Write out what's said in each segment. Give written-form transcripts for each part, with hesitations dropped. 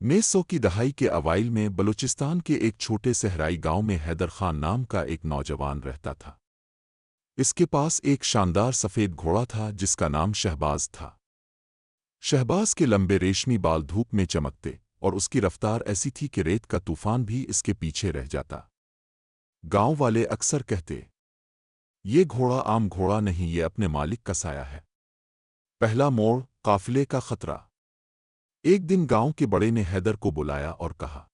1900 की दहाई के अवाइल में बलूचिस्तान के एक छोटे सहराई गांव में हैदर खान नाम का एक नौजवान रहता था। इसके पास एक शानदार सफ़ेद घोड़ा था जिसका नाम शहबाज था। शहबाज के लंबे रेशमी बाल धूप में चमकते और उसकी रफ्तार ऐसी थी कि रेत का तूफान भी इसके पीछे रह जाता। गांव वाले अक्सर कहते, ये घोड़ा आम घोड़ा नहीं, ये अपने मालिक का साया है। पहला मोड़, काफिले का खतरा। एक दिन गांव के बड़े ने हैदर को बुलाया और कहा,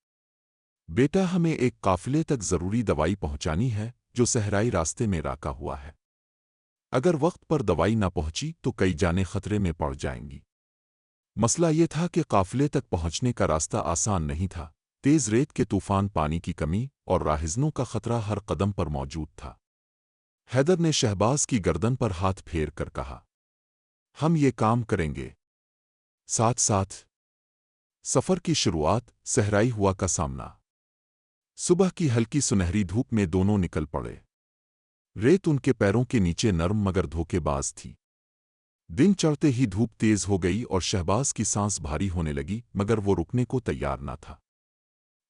बेटा, हमें एक काफिले तक जरूरी दवाई पहुंचानी है जो सहराई रास्ते में राका हुआ है। अगर वक्त पर दवाई न पहुंची तो कई जानें खतरे में पड़ जाएंगी। मसला ये था कि काफिले तक पहुंचने का रास्ता आसान नहीं था। तेज रेत के तूफान, पानी की कमी और राहिजनों का खतरा हर कदम पर मौजूद था। हैदर ने शहबाज की गर्दन पर हाथ फेर कर कहा, हम ये काम करेंगे। साथ साथ सफर की शुरुआत, सहराई हुआ का सामना। सुबह की हल्की सुनहरी धूप में दोनों निकल पड़े। रेत उनके पैरों के नीचे नरम मगर धोखेबाज थी। दिन चढ़ते ही धूप तेज हो गई और शहबाज की सांस भारी होने लगी, मगर वो रुकने को तैयार न था।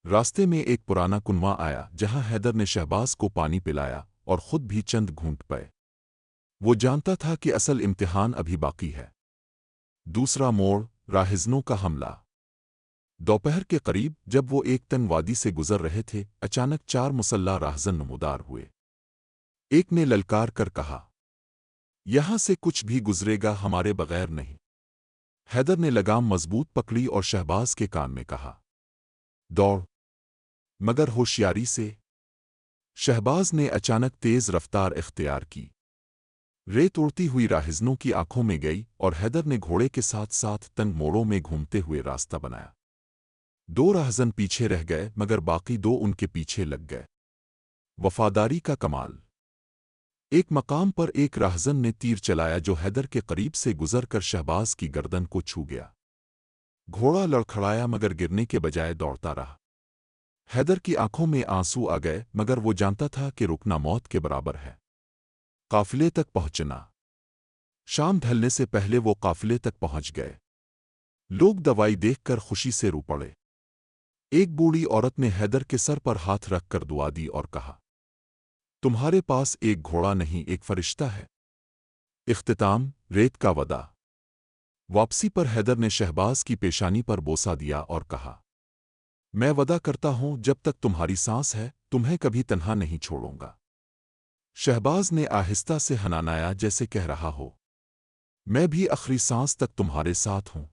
रास्ते में एक पुराना कुनवा आया जहां हैदर ने शहबाज को पानी पिलाया और खुद भी चंद घूंट पे। वो जानता था कि असल इम्तिहान अभी बाकी है। दूसरा मोड़, राहिजनों का हमला। दोपहर के करीब जब वो एक तंग वादी से गुजर रहे थे, अचानक 4 मुसल्ला राहजन नमूदार हुए। एक ने ललकार कर कहा, यहां से कुछ भी गुजरेगा, हमारे बगैर नहीं। हैदर ने लगाम मजबूत पकड़ी और शहबाज के कान में कहा, दौड़, मगर होशियारी से। शहबाज ने अचानक तेज रफ्तार इख्तियार की। रेत उड़ती हुई राहिजनों की आंखों में गई और हैदर ने घोड़े के साथ साथ तंग मोड़ों में घूमते हुए रास्ता बनाया। 2 राहजन पीछे रह गए, मगर बाकी 2 उनके पीछे लग गए। वफादारी का कमाल। एक मकाम पर एक राहजन ने तीर चलाया जो हैदर के करीब से गुजर कर शहबाज की गर्दन को छू गया। घोड़ा लड़खड़ाया मगर गिरने के बजाय दौड़ता रहा। हैदर की आंखों में आंसू आ गए, मगर वो जानता था कि रुकना मौत के बराबर है। काफिले तक पहुंचना। शाम ढलने से पहले वो काफिले तक पहुंच गए। लोग दवाई देखकर खुशी से रो पड़े। एक बूढ़ी औरत ने हैदर के सर पर हाथ रखकर दुआ दी और कहा, तुम्हारे पास एक घोड़ा नहीं, एक फरिश्ता है। इख्तिताम, रेत का वदा। वापसी पर हैदर ने शहबाज की पेशानी पर बोसा दिया और कहा, मैं वदा करता हूं जब तक तुम्हारी सांस है तुम्हें कभी तन्हा नहीं छोड़ूंगा। शहबाज ने आहिस्ता से हनानाया जैसे कह रहा हो, मैं भी आखिरी सांस तक तुम्हारे साथ हूं।